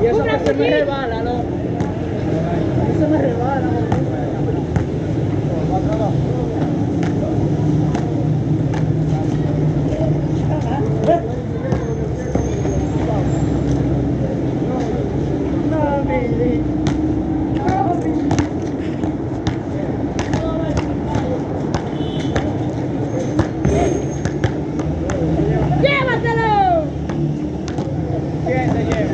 Y eso que se me resbala, ¿no? Eso me resbala. ¡Llévatelo! ¿Quién te lleva?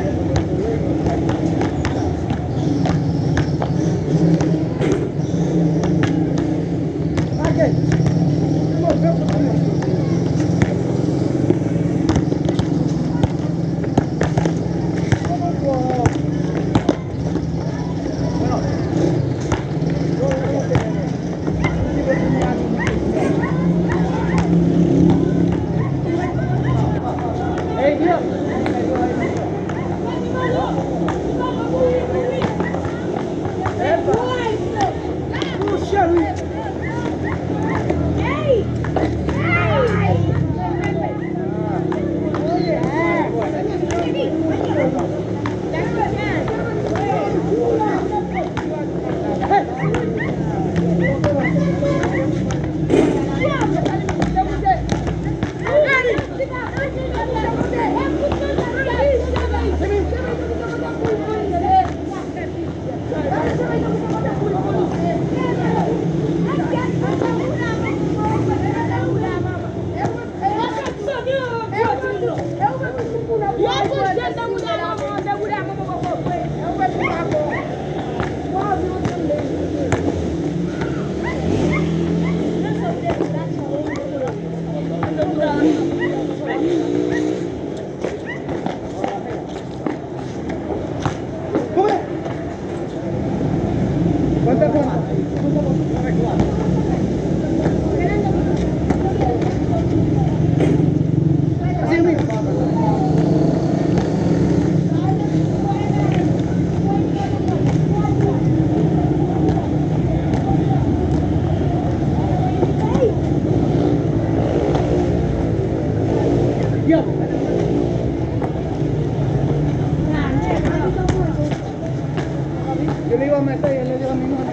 Yo le iba a meter y él le dio a mi mano.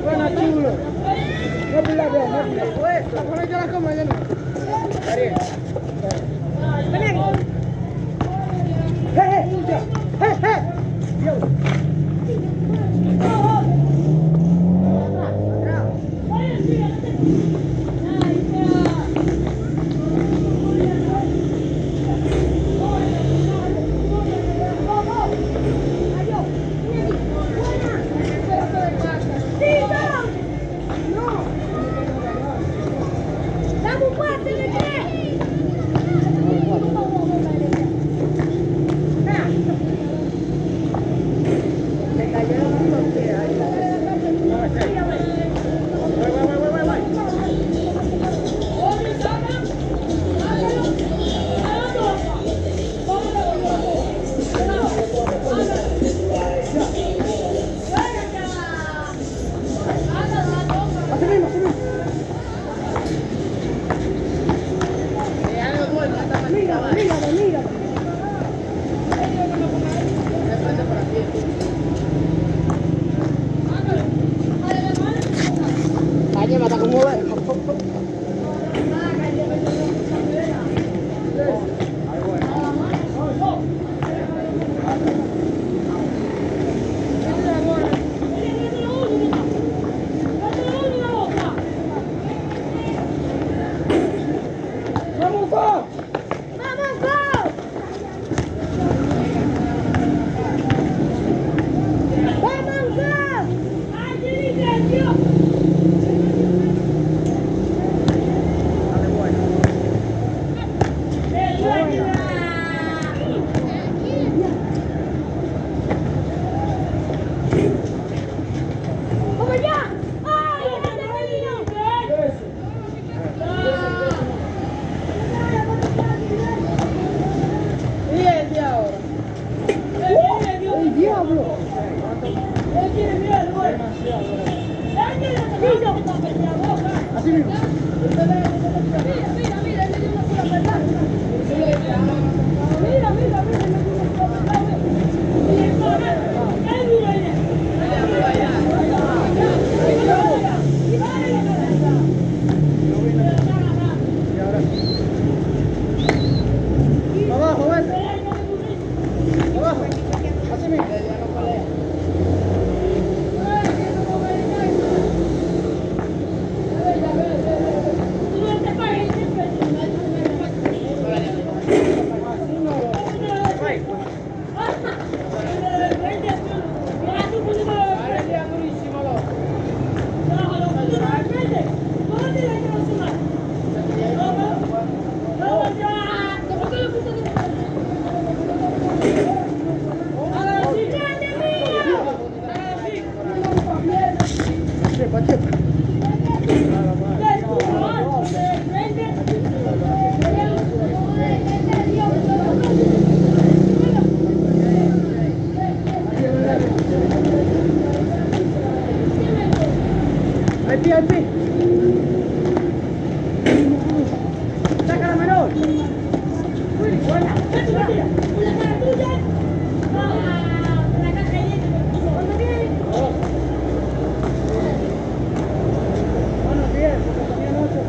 Buena chulo. No por la vez, no por la fuerza. Bueno, yo la como, yo no. Ariel. Ven aquí. Él tiene miedo, güey. Así mismo. Mira, él le dio una sola petada. Mira, él le dio una sola petada. Y el padre, él mira ahí. Abajo, vete. Abajo. Así mismo. Al pie. Saca la mano. Uy, buena. Una cara tuya. La caja ahí. ¿Cuándo viene? Buenos días, porque tenía noche.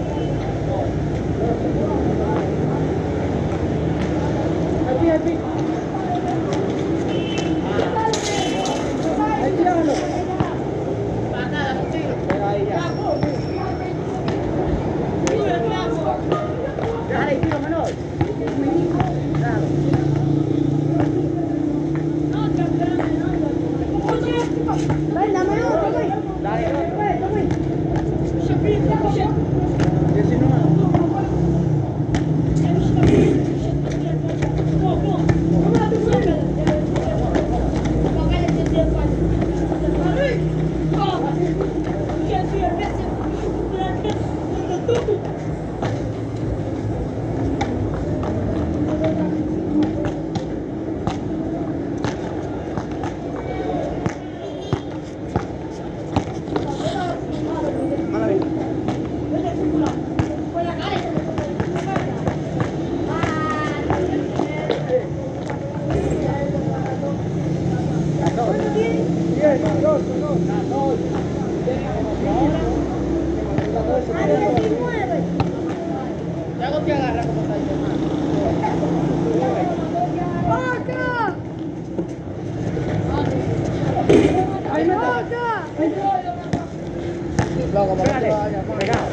Al pie. Ahí tíralo. Ahí ya. Déjale ahí, tiro menor. Claro. Dale, dame otro, güey. Dale, güey. 19. Ya no te agarra como está ahí, ¡Ay, no! ¡Ay, no!